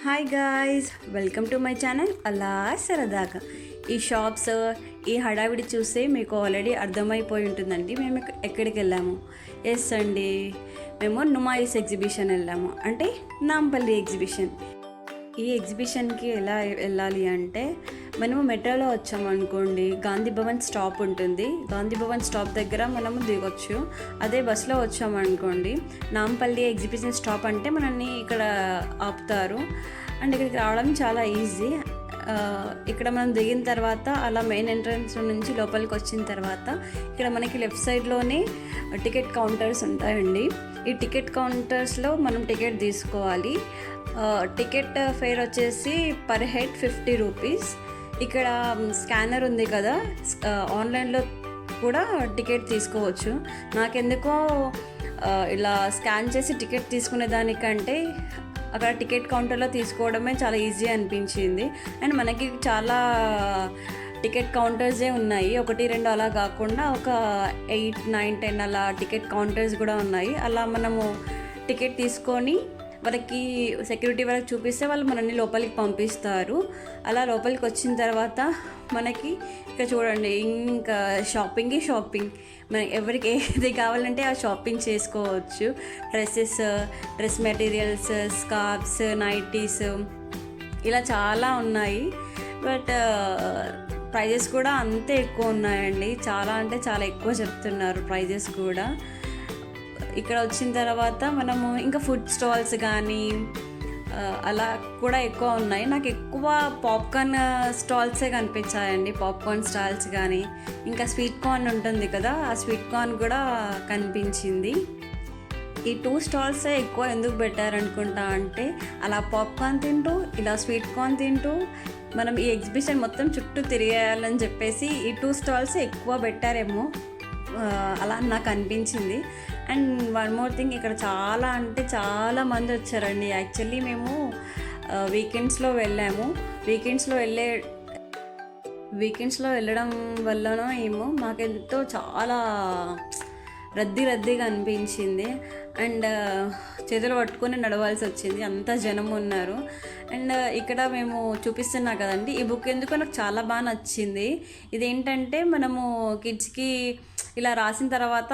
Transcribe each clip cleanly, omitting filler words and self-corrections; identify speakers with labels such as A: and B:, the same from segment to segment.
A: Hi guys, welcome to my channel అలా సరదాగా. ఈ షాప్స్, ఈ హడావిడి చూస్తే మీకు ఆల్రెడీ అర్థమైపోయి ఉంటుందండి మేము ఎక్కడికి వెళ్ళాము. ఎస్ అండి, మేము నుమాయిస్ ఎగ్జిబిషన్ వెళ్ళాము, అంటే నాంపల్లి ఎగ్జిబిషన్. ఈ ఎగ్జిబిషన్కి ఎలా వెళ్ళాలి అంటే, మనము మెట్రోలో వచ్చామనుకోండి, గాంధీ భవన్ స్టాప్ ఉంటుంది. గాంధీ భవన్ స్టాప్ దగ్గర మనము దిగొచ్చు. అదే బస్సులో వచ్చామనుకోండి, నాంపల్లి ఎగ్జిబిషన్ స్టాప్ అంటే మనల్ని ఇక్కడ ఆపుతారు. అండ్ ఇక్కడికి రావడం చాలా ఈజీ. ఇక్కడ మనం దిగిన తర్వాత అలా మెయిన్ ఎంట్రన్స్ నుంచి లోపలికి వచ్చిన తర్వాత ఇక్కడ మనకి లెఫ్ట్ సైడ్లోనే టికెట్ కౌంటర్స్ ఉంటాయండి. ఈ టికెట్ కౌంటర్స్లో మనం టికెట్ తీసుకోవాలి. టికెట్ ఫేర్ వచ్చేసి పర్ హెడ్ 50 రూపీస్. ఇక్కడ స్కానర్ ఉంది కదా, ఆన్లైన్లో కూడా టికెట్ తీసుకోవచ్చు. నాకెందుకో ఇలా స్కాన్ చేసి టికెట్ తీసుకునే దానికంటే అక్కడ టికెట్ కౌంటర్లో తీసుకోవడమే చాలా ఈజీ అనిపించింది. అండ్ మనకి చాలా టికెట్ కౌంటర్సే ఉన్నాయి, 1-2 అలా కాకుండా ఒక 8, 9, 10 అలా టికెట్ కౌంటర్స్ కూడా ఉన్నాయి. అలా మనము టికెట్ తీసుకొని వాళ్ళకి సెక్యూరిటీ వాళ్ళకి చూపిస్తే వాళ్ళు మనల్ని లోపలికి పంపిస్తారు. అలా లోపలికి వచ్చిన తర్వాత మనకి ఇక్కడ చూడండి, ఇంకా షాపింగ్ మనకి ఎవరికి ఏది కావాలంటే ఆ షాపింగ్ చేసుకోవచ్చు. డ్రెస్ మెటీరియల్స్, స్కార్ఫ్స్, నైటీస్ ఇలా చాలా ఉన్నాయి. బట్ ప్రైజెస్ కూడా అంతే ఎక్కువ ఉన్నాయండి. చాలా అంటే చాలా ఎక్కువ చెప్తున్నారు ప్రైజెస్ కూడా. ఇక్కడ వచ్చిన తర్వాత మనము ఇంకా ఫుడ్ స్టాల్స్ కానీ అలా కూడా ఎక్కువ ఉన్నాయి. నాకు ఎక్కువ పాప్కార్న్ స్టాల్సే కనిపించాయండి. పాప్కార్న్ స్టాల్స్ కానీ, ఇంకా స్వీట్ కార్న్ ఉంటుంది కదా, ఆ స్వీట్ కార్న్ కూడా కనిపించింది. ఈ 2 స్టాల్సే ఎక్కువ ఎందుకు పెట్టారనుకుంటా అంటే, అలా పాప్కార్న్ తింటూ ఇలా స్వీట్ కార్న్ తింటూ మనం ఈ ఎగ్జిబిషన్ మొత్తం చుట్టూ తిరిగేయాలని చెప్పేసి ఈ 2 స్టాల్సే ఎక్కువ పెట్టారేమో, అలా నాకు అనిపించింది. అండ్ వన్ మోర్ థింగ్, ఇక్కడ చాలా అంటే చాలా మంది వచ్చారండి. యాక్చువల్లీ మేము వీకెండ్స్లో వెళ్ళాము. వీకెండ్స్లో వెళ్ళడం వల్లనో ఏమో మాకెంతో చాలా రద్దీగా అనిపించింది. అండ్ చేతులు పట్టుకొని నడవాల్సి వచ్చింది, అంత జనం ఉన్నారు. అండ్ ఇక్కడ మేము చూపిస్తున్నా కదండి, ఈ బుక్ ఎందుకో నాకు చాలా బాగా నచ్చింది. ఇదేంటంటే మనము కిడ్స్కి ఇలా రాసిన తర్వాత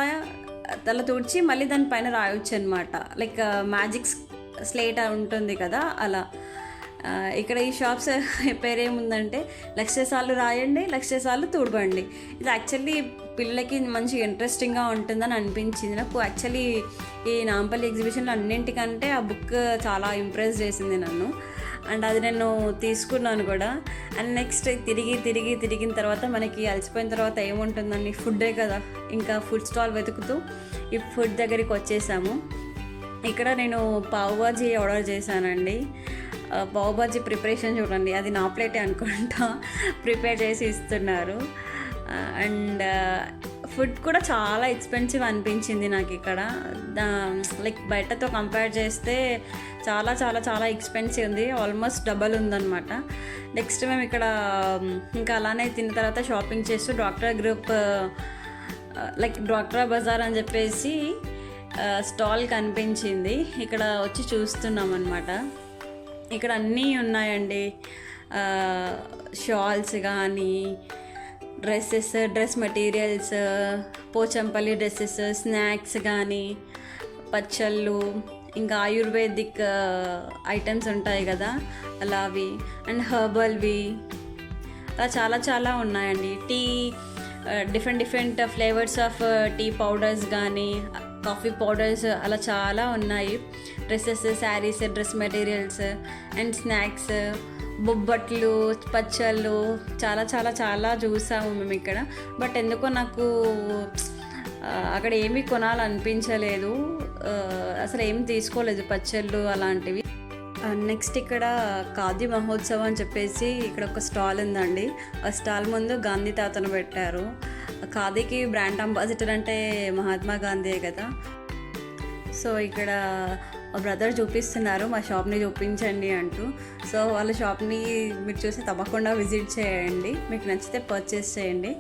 A: తల తుడిచి మళ్ళీ దానిపైన రాయొచ్చు అనమాట. లైక్ మ్యాజిక్ స్లేట్ ఉంటుంది కదా, అలా. ఇక్కడ ఈ షాప్స్ పేరేముందంటే, 1,00,000 సార్లు రాయండి, 1,00,000 సార్లు తుడవండి. ఇది యాక్చువల్లీ పిల్లలకి మంచి ఇంట్రెస్టింగ్గా ఉంటుందని అనిపించింది నాకు. యాక్చువల్లీ ఈ నాంపల్లి ఎగ్జిబిషన్లో అన్నింటికంటే ఆ బుక్ చాలా ఇంప్రెస్ చేసింది నన్ను. అండ్ అది నేను తీసుకున్నాను కూడా. అండ్ నెక్స్ట్ తిరిగిన తర్వాత మనకి అలసిపోయిన తర్వాత ఏముంటుందండి, ఫుడ్డే కదా. ఇంకా ఫుడ్ స్టాల్ వెతుకుతూ ఈ ఫుడ్ దగ్గరికి వచ్చేసాము. ఇక్కడ నేను పావ్ బాజీ ఆర్డర్ చేశానండి. పావ్ బాజీ ప్రిపరేషన్ చూడండి, అది నా ప్లేటే అనుకుంటా ప్రిపేర్ చేసి ఇస్తున్నారు. అండ్ ఫుడ్ కూడా చాలా ఎక్స్పెన్సివ్ అనిపించింది నాకు ఇక్కడ. లైక్ బయటతో కంపేర్ చేస్తే చాలా చాలా చాలా ఎక్స్పెన్సివ్ ఉంది, ఆల్మోస్ట్ డబల్ ఉందన్నమాట. నెక్స్ట్ మేము ఇక్కడ ఇంకా అలానే తిన్న తర్వాత షాపింగ్ చేస్తూ డాక్టర్ బజార్ అని చెప్పేసి స్టాల్ కనిపించింది. ఇక్కడ వచ్చి చూస్తున్నాం అన్నమాట. ఇక్కడ అన్నీ ఉన్నాయండి, షాల్స్ కానీ, dress materials, Pochampally dresses, snacks కానీ, పచ్చళ్ళు, ఇంకా ఆయుర్వేదిక్ ఐటమ్స్ ఉంటాయి కదా అలా అవి, అండ్ హెర్బల్వి అలా చాలా చాలా ఉన్నాయండి. Tea, different flavours of tea powders కానీ, కాఫీ పౌడర్స్ అలా చాలా ఉన్నాయి. Dresses, saris, dress materials and snacks, బొబ్బట్లు, పచ్చళ్ళు చాలా చాలా చాలా చూసాము మేము ఇక్కడ. బట్ ఎందుకో నాకు అక్కడ ఏమీ కొనాలనిపించలేదు, అసలు ఏం తీసుకోలేదు పచ్చళ్ళు అలాంటివి. నెక్స్ట్ ఇక్కడ ఖాదీ మహోత్సవం అని చెప్పేసి ఇక్కడ ఒక స్టాల్ ఉందండి. ఆ స్టాల్ ముందు గాంధీ తాతను పెట్టారు. ఖాదీకి బ్రాండ్ అంబాసిడర్ అంటే మహాత్మా గాంధీ కదా. సో ఇక్కడ మా బ్రదర్ చూపిస్తున్నారు మా షాప్ని చూపించండి అంటూ. సో వాళ్ళ షాప్ని మీరు చూసి తప్పకుండా విజిట్ చేయండి, మీకు నచ్చితే పర్చేస్ చేయండి.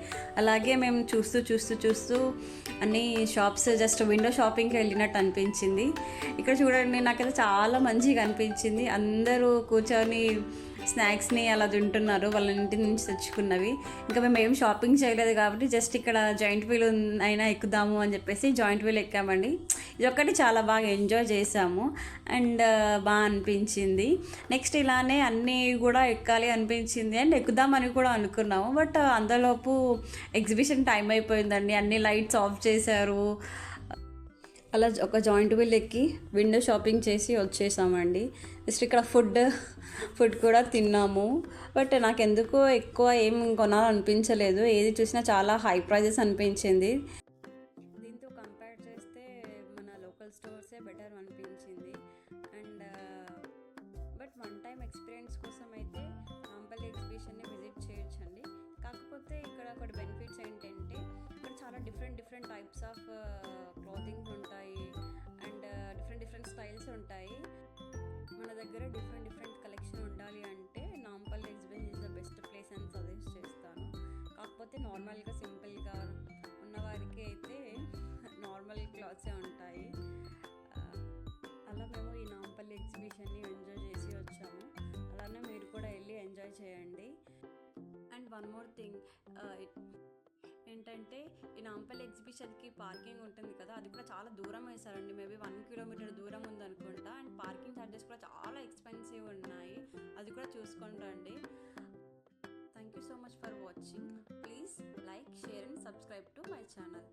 A: అలాగే మేము చూస్తూ అన్ని షాప్స్ జస్ట్ విండో షాపింగ్కి వెళ్ళినట్టు అనిపించింది. ఇక్కడ చూడండి, నాకైతే చాలా మంచిగా అనిపించింది. అందరూ కూర్చొని స్నాక్స్ని అలా తింటున్నారు, వాళ్ళ ఇంటి నుంచి తెచ్చుకున్నవి. ఇంకా మేము ఏం షాపింగ్ చేయలేదు కాబట్టి జస్ట్ ఇక్కడ జాయింట్ వీల్ అయినా ఎక్కుదాము అని చెప్పేసి జాయింట్ వీల్ ఎక్కామండి. ఇది ఒక్కటి చాలా బాగా ఎంజాయ్ చేసాము అండ్ బాగా అనిపించింది. నెక్స్ట్ ఇలానే అన్నీ కూడా ఎక్కాలి అనిపించింది అండ్ ఎక్కుదామని కూడా అనుకున్నాము. బట్ అంతలోపు ఎగ్జిబిషన్ టైం అయిపోయిందండి, అన్ని లైట్స్ ఆఫ్ చేశారు. అలా ఒక జాయింట్ వీల్ ఎక్కి విండో షాపింగ్ చేసి వచ్చేసామండి. జస్ట్ ఇక్కడ ఫుడ్ కూడా తిన్నాము. బట్ నాకు ఎందుకో ఎక్కువ ఏం కొనాలనిపించలేదు, ఏది చూసినా చాలా హై ప్రైజెస్ అనిపించింది. దీంతో కంపేర్ చేస్తే మన లోకల్ స్టోర్సే బెటర్ అనిపించింది. And but one time experience కోసం అయితే నాంపల్లి ఎగ్జిబిషన్ని విజిట్ చేయొచ్చండి. కాకపోతే ఇక్కడ ఒకటి బెనిఫిట్స్ ఏంటంటే ఇక్కడ చాలా డిఫరెంట్ టైప్స్ ఆఫ్ క్లాతింగ్స్ ఉంటాయి అండ్ డిఫరెంట్ స్టైల్స్ ఉంటాయి. మన దగ్గర డిఫరెంట్ కలెక్షన్ ఉండాలి అంటే Nampally exhibition is the best place అని సజెస్ట్ చేస్తాను. కాకపోతే నార్మల్గా సింపుల్గా ఉన్నవారికి అయితే నార్మల్ క్లాత్సే ఉంటాయి. అలా మేము ఈ నాంపల్లి ఎగ్జిబిషన్ని ఎంజాయ్ చేసి వచ్చాము. అలానే మీరు కూడా వెళ్ళి ఎంజాయ్ చేయండి. అండ్ వన్ మోర్ థింగ్ ఏంటంటే ఈ నాంపల్లి ఎగ్జిబిషన్కి పార్కింగ్ ఉంటుంది కదా, అది కూడా చాలా దూరం వేశారండి. మేబీ 1 కిలోమీటర్ దూరం ఉందనుకుంటా. అండ్ పార్కింగ్ ఛార్జెస్ కూడా చాలా ఎక్స్పెన్సివ్ ఉన్నాయి, అది కూడా చూసుకొని రండి. Thank you so much for watching. Please like, share and subscribe to my channel.